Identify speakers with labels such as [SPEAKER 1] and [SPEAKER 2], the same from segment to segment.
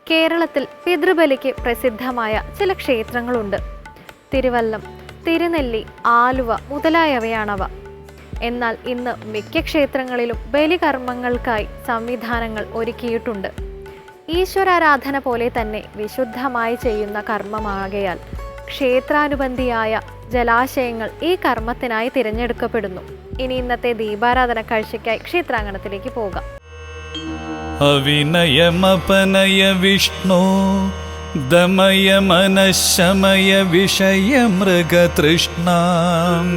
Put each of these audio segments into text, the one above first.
[SPEAKER 1] കേരളത്തിൽ പിതൃബലിക്ക് പ്രസിദ്ധമായ ചില ക്ഷേത്രങ്ങളുണ്ട്. തിരുവല്ലം, തിരുനെല്ലി, ആലുവ മുതലായവയാണവ. എന്നാൽ ഇന്ന് മിക്ക ക്ഷേത്രങ്ങളിലും ബലികർമ്മങ്ങൾക്കായി സംവിധാനങ്ങൾ ഒരുക്കിയിട്ടുണ്ട്. ഈശ്വരാരാധന പോലെ തന്നെ വിശുദ്ധമായി ചെയ്യുന്ന കർമ്മമാകയാൽ ക്ഷേത്രാനുബന്ധിയായ ജലാശയങ്ങൾ ഈ കർമ്മത്തിനായി തിരഞ്ഞെടുക്കപ്പെടുന്നു. ഇനി ഇന്നത്തെ ദീപാരാധന കാഴ്ചയ്ക്കായി ക്ഷേത്രാങ്കണത്തിലേക്ക് പോകാം.
[SPEAKER 2] അവിനയമപനയ വിഷ്ണു ദമയ മനഃശമയ വിഷയ മൃഗതൃഷ്ണാം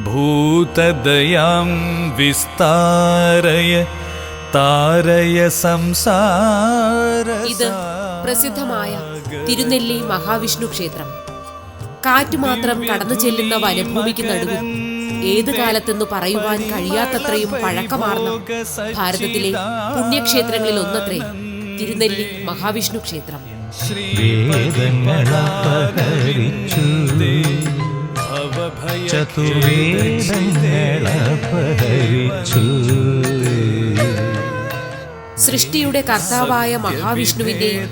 [SPEAKER 2] ഭൂതദയാം വിസ്താരയ താരയ സംസാര.
[SPEAKER 3] ഇത് പ്രസിദ്ധമായ തിരുനെല്ലി മഹാവിഷ്ണു ക്ഷേത്രം. കാറ്റുമാത്രം കടന്നു ചെല്ലുന്ന വനഭൂമിക്ക് നടുവിൽ ഏത് കാലത്തെന്ന് പറയുവാൻ കഴിയാത്തത്രയും പഴക്കമാർന്ന ഭാരതത്തിലെ പുണ്യക്ഷേത്രങ്ങളിൽ ഒന്നത്രേ തിരുനെല്ലി മഹാവിഷ്ണു ക്ഷേത്രം. സൃഷ്ടിയുടെ കർത്താവായ മഹാവിഷ്ണുവിന്റെയും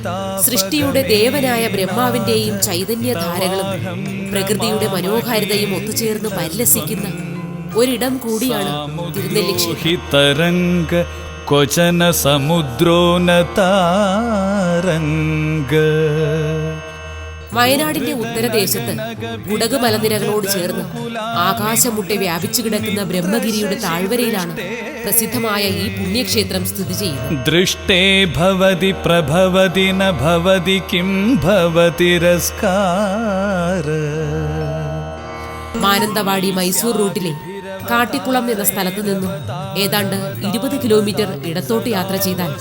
[SPEAKER 3] സൃഷ്ടിയുടെ ദേവനായ ബ്രഹ്മാവിന്റെയും ചൈതന്യധാരകളും പ്രകൃതിയുടെ മനോഹാരിതയും ഒത്തുചേർന്ന് പരിലസിക്കുന്ന ഒരിടം കൂടിയാണ് തിരുനെല്ലി ക്ഷേത്രം.
[SPEAKER 2] ക്വചന സമുദ്രോനതാരംഗ.
[SPEAKER 3] വയനാടിന്റെ ഉത്തരദേശത്ത് കുടക് മലനിരകളോട് ചേർന്ന് ആകാശമുട്ടെ വ്യാപിച്ചു കിടക്കുന്ന ബ്രഹ്മഗിരിയുടെ താഴ്വരയിലാണ് പ്രസിദ്ധമായ ഈ പുണ്യക്ഷേത്രം സ്ഥിതി ചെയ്യുന്നത്.
[SPEAKER 2] ദൃഷ്ടേ ഭവതി പ്രഭവതി ന ഭവതി കിം ഭവതിരസ്കാര.
[SPEAKER 3] മാനന്തവാടി മൈസൂർ റൂട്ടിലെ കാട്ടിക്കുളം എന്ന സ്ഥലത്ത് നിന്നും ഏതാണ്ട് 20 കിലോമീറ്റർ ഇടത്തോട്ട് യാത്ര ചെയ്താൽ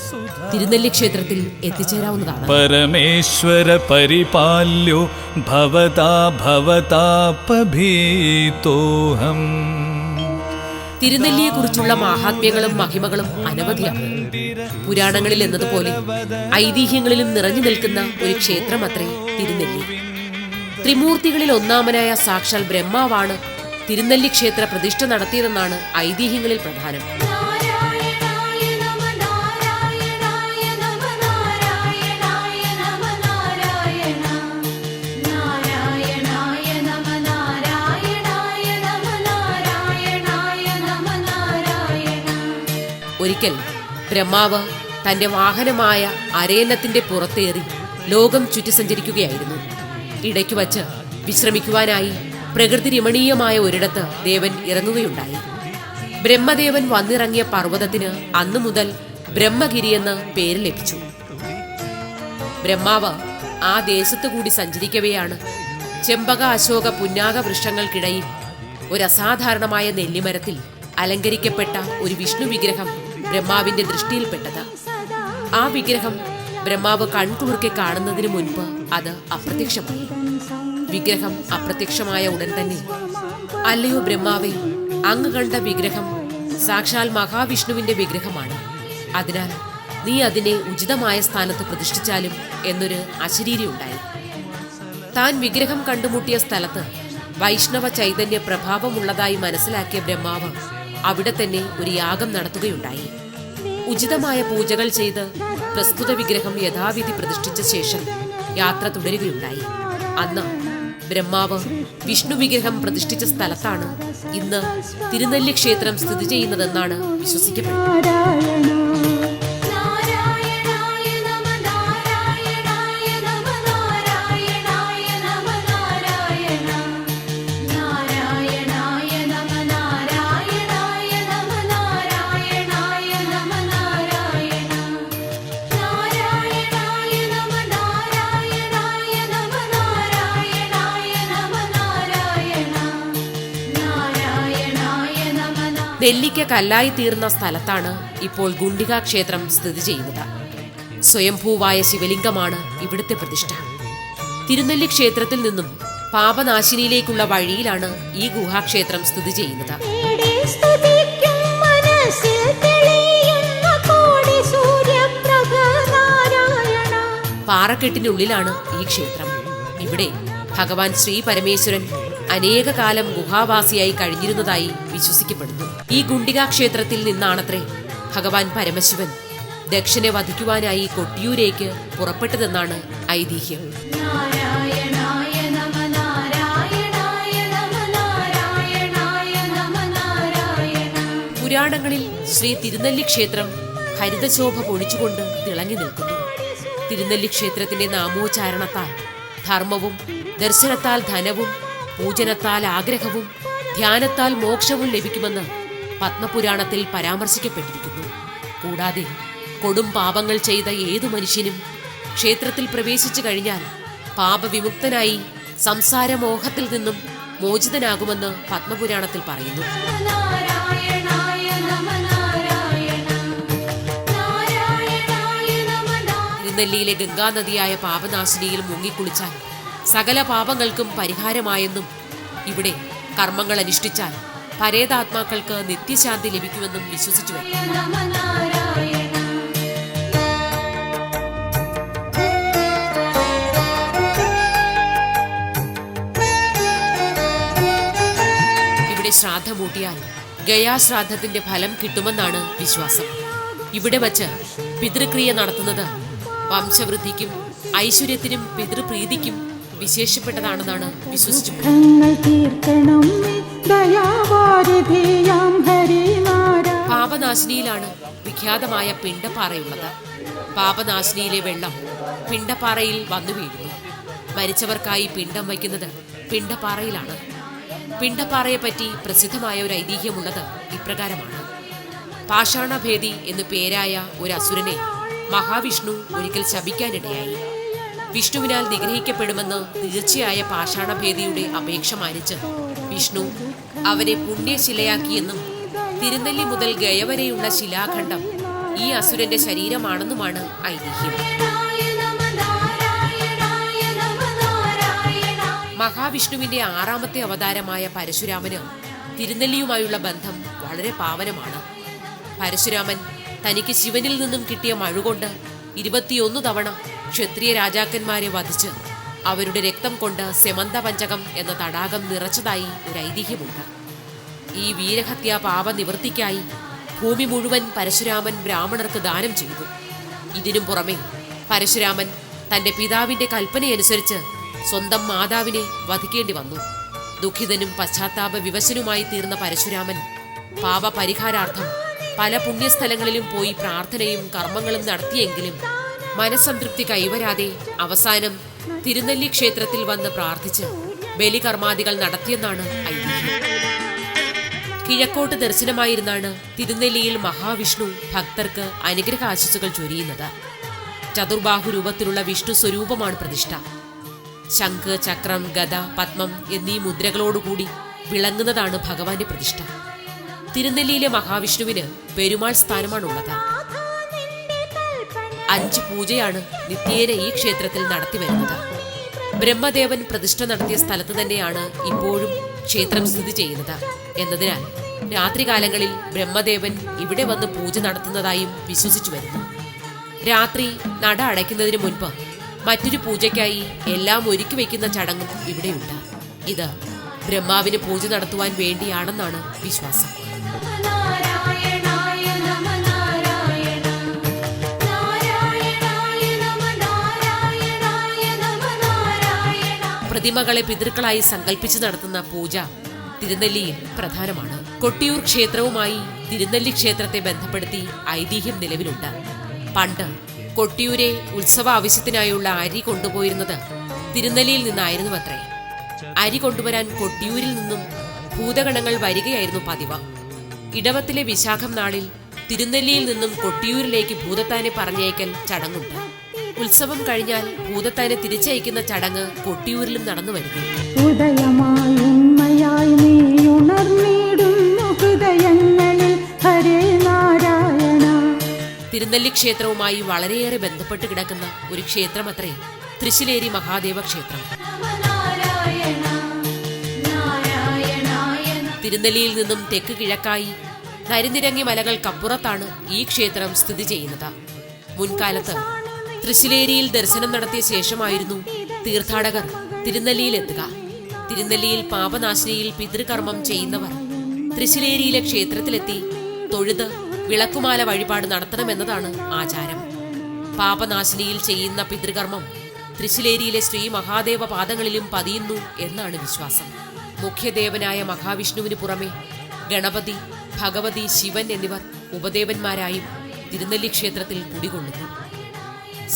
[SPEAKER 3] തിരുനെല്ലി ക്ഷേത്രത്തിൽ എത്തിച്ചേരാവുന്നതാണ്.
[SPEAKER 2] പരമേശ്വര പരിപാല്യോ ഭവതാ ഭവതാപഭീതോഹം.
[SPEAKER 3] തിരുനെല്ലിയെ കുറിച്ചുള്ള മാഹാത്മ്യങ്ങളും മഹിമകളും അനവധിയാണ്. പുരാണങ്ങളിൽ എന്നതുപോലെ ഐതിഹ്യങ്ങളിലും നിറഞ്ഞു നിൽക്കുന്ന ഒരു ക്ഷേത്രമത്രേ തിരുനെല്ലി. ത്രിമൂർത്തികളിൽ ഒന്നാമനായ സാക്ഷാൽ ബ്രഹ്മാവാണ് തിരുനെല്ലി ക്ഷേത്ര പ്രതിഷ്ഠ നടത്തിയതെന്നാണ് ഐതിഹ്യങ്ങളിൽ പ്രധാനം. ഒരിക്കൽ ബ്രഹ്മാവ് തന്റെ വാഹനമായ അരയന്നത്തിന്റെ പുറത്തേറി ലോകം ചുറ്റി സഞ്ചരിക്കുകയായിരുന്നു. ഇടയ്ക്കു വച്ച് വിശ്രമിക്കുവാനായി പ്രകൃതി രമണീയമായ ഒരിടത്ത് ദേവൻ ഇറങ്ങുകയുണ്ടായി. ബ്രഹ്മദേവൻ വന്നിറങ്ങിയ പർവ്വതത്തിന് അന്നു മുതൽ ബ്രഹ്മഗിരി എന്ന് പേര് ലഭിച്ചു. ബ്രഹ്മാവ് ആ ദേശത്തു കൂടി സഞ്ചരിക്കവെയാണ് ചെമ്പക, അശോക, പുന്നാക വൃക്ഷങ്ങൾക്കിടയിൽ ഒരു അസാധാരണമായ നെല്ലിമരത്തിൽ അലങ്കരിക്കപ്പെട്ട ഒരു വിഷ്ണു വിഗ്രഹം ബ്രഹ്മാവിന്റെ ദൃഷ്ടിയിൽപ്പെട്ടത്. ആ വിഗ്രഹം ബ്രഹ്മാവ് കൺകുളിർക്കെ കാണുന്നതിന് മുൻപ് അത് അപ്രത്യക്ഷമായി. വിഗ്രഹം അപ്രത്യക്ഷമായ ഉടൻ തന്നെ, അല്ലയോ ബ്രഹ്മാവേ, അങ്ങ് കണ്ട വിഗ്രഹം സാക്ഷാൽ മഹാവിഷ്ണുവിന്റെ വിഗ്രഹമാണ്. അതിനാൽ നീ അതിനെ ഉചിതമായ സ്ഥാനത്ത് പ്രതിഷ്ഠിച്ചാലും എന്നൊരു അശരീരി ഉണ്ടായി. താൻ വിഗ്രഹം കണ്ടുമുട്ടിയ സ്ഥലത്ത് വൈഷ്ണവ ചൈതന്യ പ്രഭാവമുള്ളതായി മനസ്സിലാക്കിയ ബ്രഹ്മാവ് അവിടെ തന്നെ ഒരു യാഗം നടത്തുകയുണ്ടായി. ഉചിതമായ പൂജകൾ ചെയ്ത് പ്രസ്തുത വിഗ്രഹം യഥാവിധി പ്രതിഷ്ഠിച്ച ശേഷം യാത്ര തുടരുകയുണ്ടായി. അന്ന് ബ്രഹ്മാവ് വിഷ്ണു വിഗ്രഹം പ്രതിഷ്ഠിച്ച സ്ഥലത്താണ് ഇന്ന് തിരുനെല്ലി ക്ഷേത്രം സ്ഥിതി ചെയ്യുന്നതെന്നാണ് വിശ്വസിക്കപ്പെടുന്നത്. നെല്ലിക്ക കല്ലായി തീർന്ന സ്ഥലത്താണ് ഇപ്പോൾ ഗുണ്ടിക ക്ഷേത്രം സ്ഥിതി ചെയ്യുന്നത്. സ്വയംഭൂവായ ശിവലിംഗമാണ് ഇവിടുത്തെ പ്രതിഷ്ഠ. തിരുനെല്ലി ക്ഷേത്രത്തിൽ നിന്നും പാപനാശിനിയിലേക്കുള്ള വഴിയിലാണ് ഈ ഗുഹാക്ഷേത്രം സ്ഥിതി ചെയ്യുന്നത്. പാറക്കെട്ടിനുള്ളിലാണ് ഈ ക്ഷേത്രം. ഇവിടെ ഭഗവാൻ ശ്രീ പരമേശ്വരൻ അനേക കാലം ഗുഹാവാസിയായി കഴിഞ്ഞിരുന്നതായി വിശ്വസിക്കപ്പെടുന്നു. ഈ ഗുണ്ടിക ക്ഷേത്രത്തിൽ നിന്നാണത്രേ ഭഗവാൻ പരമശിവൻ ദക്ഷനെ വധിക്കുവാനായി കൊട്ടിയൂരേക്ക് പുറപ്പെട്ടതെന്നാണ് ഐതിഹ്യം. പുരാണങ്ങളിൽ ശ്രീ തിരുനെല്ലി ക്ഷേത്രം ഹരിതശോഭ പൊഴിച്ചുകൊണ്ട് തിളങ്ങി നിൽക്കുന്നു. തിരുനെല്ലി ക്ഷേത്രത്തിന്റെ നാമോച്ചാരണത്താൽ ധർമ്മവും, ദർശനത്താൽ ധനവും, പൂജനത്താൽ ആഗ്രഹവും, ധ്യാനത്താൽ മോക്ഷവും ലഭിക്കുമെന്ന് പത്മപുരാണത്തിൽ പരാമർശിക്കപ്പെട്ടിരിക്കുന്നു. കൂടാതെ കൊടും പാപങ്ങൾ ചെയ്ത ഏതു മനുഷ്യനും ക്ഷേത്രത്തിൽ പ്രവേശിച്ചു കഴിഞ്ഞാൽ പാപവിമുക്തനായി സംസാരമോഹത്തിൽ നിന്നും മോചിതനാകുമെന്ന് പത്മപുരാണത്തിൽ പറയുന്നു. തിരുനെല്ലിയിലെ ഗംഗാനദിയായ പാപനാശിനിയിൽ മുങ്ങിക്കുളിച്ചാൽ സകല പാപങ്ങൾക്കും പരിഹാരമായെന്നും ഇവിടെ കർമ്മങ്ങൾ അനുഷ്ഠിച്ചാൽ പരേതാത്മാക്കൾക്ക് നിത്യശാന്തി ലഭിക്കുമെന്നും വിശ്വസിച്ചു വരുന്നു. ഇവിടെ ശ്രാദ്ധമൂട്ടിയാൽ ഗയാശ്രാദ്ധത്തിന്റെ ഫലം കിട്ടുമെന്നാണ് വിശ്വാസം. ഇവിടെ വച്ച് പിതൃക്രിയ നടത്തുന്നത് വംശവൃദ്ധിക്കും ഐശ്വര്യത്തിനും പിതൃപ്രീതിക്കും വിശേഷപ്പെട്ടതാണെന്നാണ് വിശ്വസിച്ചു. പാപനാശിനിയിലാണ് വിഖ്യാതമായ പിണ്ടപ്പാറയുള്ളത്. പാപനാശിനിയിലെ വെള്ളം പിണ്ടപ്പാറയിൽ വന്നു വീഴുന്നു. മരിച്ചവർക്കായി പിണ്ടം വയ്ക്കുന്നത് പിണ്ടപ്പാറയിലാണ്. പിണ്ടപ്പാറയെപ്പറ്റി പ്രസിദ്ധമായ ഒരു ഐതിഹ്യമുള്ളത് ഇപ്രകാരമാണ്. പാഷാണഭേദി എന്നു പേരായ ഒരു അസുരനെ മഹാവിഷ്ണു ഒരിക്കൽ ശപിക്കാനിടയായി. വിഷ്ണുവിനാൽ നിഗ്രഹിക്കപ്പെടുമെന്ന് തീർച്ചയായ പാഷാണഭേദിയുടെ അപേക്ഷ മാനിച്ച് വിഷ്ണു അവനെ പുണ്യശിലയാക്കിയെന്നും തിരുനെല്ലി മുതൽ ഗയ വരെയുള്ള ശിലാഖണ്ഡം ഈ അസുരന്റെ ശരീരമാണെന്നുമാണ് ഐതിഹ്യം. മഹാവിഷ്ണുവിന്റെ 6ാമത്തെ അവതാരമായ പരശുരാമന് തിരുനെല്ലിയുമായുള്ള ബന്ധം വളരെ പാവനമാണ്. പരശുരാമൻ തനിക്ക് ശിവനിൽ നിന്നും കിട്ടിയ മഴുകൊണ്ട് 21 തവണ ക്ഷത്രിയ രാജാക്കന്മാരെ വധിച്ച് അവരുടെ രക്തം കൊണ്ട് സെമന്തപഞ്ചകം എന്ന തടാകം നിറച്ചതായി ഒരു ഐതിഹ്യമുണ്ട്. ഈ വീരഹത്യാ പാപനിവൃത്തിക്കായി ഭൂമി മുഴുവൻ പരശുരാമൻ ബ്രാഹ്മണർക്ക് ദാനം ചെയ്തു. ഇതിനും പുറമെ പരശുരാമൻ തന്റെ പിതാവിന്റെ കൽപ്പനയനുസരിച്ച് സ്വന്തം മാതാവിനെ വധിക്കേണ്ടി വന്നു. ദുഃഖിതനും പശ്ചാത്താപ വിവശനുമായി തീർന്ന പരശുരാമൻ പാപപരിഹാരാർത്ഥം പല പുണ്യസ്ഥലങ്ങളിലും പോയി പ്രാർത്ഥനയും കർമ്മങ്ങളും നടത്തിയെങ്കിലും മനസ്സംതൃപ്തി കൈവരാതെ അവസാനം തിരുനെല്ലി ക്ഷേത്രത്തിൽ വന്ന് പ്രാർത്ഥിച്ച് ബലികർമാദികൾ നടത്തിയെന്നാണ് ഐതിഹ്യം. കിഴക്കോട്ട് ദർശനമായിരുന്നാണ് തിരുനെല്ലിയിൽ മഹാവിഷ്ണു ഭക്തർക്ക് അനുഗ്രഹാശിസുകൾ ചൊരിയുന്നത്. ചതുർബാഹു രൂപത്തിലുള്ള വിഷ്ണു സ്വരൂപമാണ് പ്രതിഷ്ഠ. ശംഖ്, ചക്രം, ഗദ, പത്മം എന്നീ മുദ്രകളോടുകൂടി വിളങ്ങുന്നതാണ് ഭഗവാന്റെ പ്രതിഷ്ഠ. തിരുനെല്ലിയിലെ മഹാവിഷ്ണുവിന് പെരുമാൾ സ്ഥാനമാണുള്ളത്. 5 പൂജയാണ് നിത്യേന ഈ ക്ഷേത്രത്തിൽ നടത്തിവരുന്നത്. ബ്രഹ്മദേവൻ പ്രതിഷ്ഠ നടത്തിയ സ്ഥലത്ത് തന്നെയാണ് ഇപ്പോഴും ക്ഷേത്രം സ്ഥിതി ചെയ്യുന്നത് എന്നതിനാൽ രാത്രികാലങ്ങളിൽ ബ്രഹ്മദേവൻ ഇവിടെ വന്ന് പൂജ നടത്തുന്നതായും വിശ്വസിച്ചു വരുന്നു. രാത്രി നട അടയ്ക്കുന്നതിന് മുൻപ് മറ്റൊരു പൂജയ്ക്കായി എല്ലാം ഒരുക്കി വയ്ക്കുന്ന ചടങ്ങും ഇവിടെയുണ്ട്. ഇത് ബ്രഹ്മാവിന് പൂജ നടത്തുവാൻ വേണ്ടിയാണെന്നാണ് വിശ്വാസം. പ്രതിമകളെ പിതൃക്കളായി സങ്കല്പിച്ച് നടത്തുന്ന പൂജ തിരുനെല്ലിയിൽ പ്രധാനമാണ്. കൊട്ടിയൂർ ക്ഷേത്രവുമായി തിരുനെല്ലി ക്ഷേത്രത്തെ ബന്ധപ്പെടുത്തി ഐതിഹ്യം നിലവിലുണ്ട്. പണ്ട് കൊട്ടിയൂരെ ഉത്സവ ആവശ്യത്തിനായുള്ള അരി കൊണ്ടുപോയിരുന്നത് തിരുനെല്ലിയിൽ നിന്നായിരുന്നുവത്രേ. അരി കൊണ്ടുവരാൻ കൊട്ടിയൂരിൽ നിന്നും ഭൂതഗണങ്ങൾ വരികയായിരുന്നു പതിവ്. ഇടവത്തിലെ വിശാഖം നാളിൽ തിരുനെല്ലിയിൽ നിന്നും കൊട്ടിയൂരിലേക്ക് ഭൂതത്താനെ പറഞ്ഞയക്കൽ ചടങ്ങുണ്ട്. ഉത്സവം കഴിഞ്ഞാൽ ഭൂതത്താനെ തിരിച്ചയക്കുന്ന ചടങ്ങ് കൊട്ടിയൂരിലും നടന്നു വരുന്നു. തിരുനെല്ലി ക്ഷേത്രവുമായി വളരെയേറെ ബന്ധപ്പെട്ട് കിടക്കുന്ന ഒരു ക്ഷേത്രമത്രേ തൃശ്ശിലേരി മഹാദേവ ക്ഷേത്രം. തിരുനെല്ലിയിൽ നിന്നും തെക്ക് കിഴക്കായി നരിനിരങ്ങി മലകൾക്കപ്പുറത്താണ് ഈ ക്ഷേത്രം സ്ഥിതി ചെയ്യുന്നത്. മുൻകാലത്ത് തൃശ്ശിലേരിയിൽ ദർശനം നടത്തിയ ശേഷമായിരുന്നു തീർത്ഥാടകർ തിരുനെല്ലിയിലെത്തുക. തിരുനെല്ലിയിൽ പാപനാശിനിയിൽ പിതൃകർമ്മം ചെയ്യുന്നവർ തൃശ്ശിലേരിയിലെ ക്ഷേത്രത്തിലെത്തി തൊഴുത് വിളക്കുമാല വഴിപാട് നടത്തണമെന്നതാണ് ആചാരം. പാപനാശിനിയിൽ ചെയ്യുന്ന പിതൃകർമ്മം തൃശ്ശിലേരിയിലെ ശ്രീ മഹാദേവ പാദങ്ങളിലും പതിയുന്നു എന്നാണ് വിശ്വാസം. മുഖ്യദേവനായ മഹാവിഷ്ണുവിന് പുറമെ ഗണപതി, ഭഗവതി, ശിവൻ എന്നിവർ ഉപദേവന്മാരായും തിരുനെല്ലി ക്ഷേത്രത്തിൽ കുടികൊള്ളുന്നു.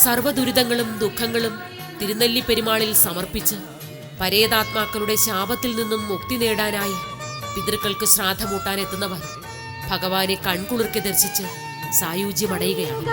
[SPEAKER 3] സർവ്വദുരിതങ്ങളും ദുഃഖങ്ങളും തിരുനെല്ലി പെരുമാളിൽ സമർപ്പിച്ച് പരേതാത്മാക്കളുടെ ശാപത്തിൽ നിന്നും മുക്തി നേടാനായി പിതൃക്കൾക്ക് ശ്രാദ്ധമൂട്ടാനെത്തുന്നവർ ഭഗവാനെ കൺകുളിർക്കെ ദർശിച്ച് സായുജ്യമടയുകയാണ്.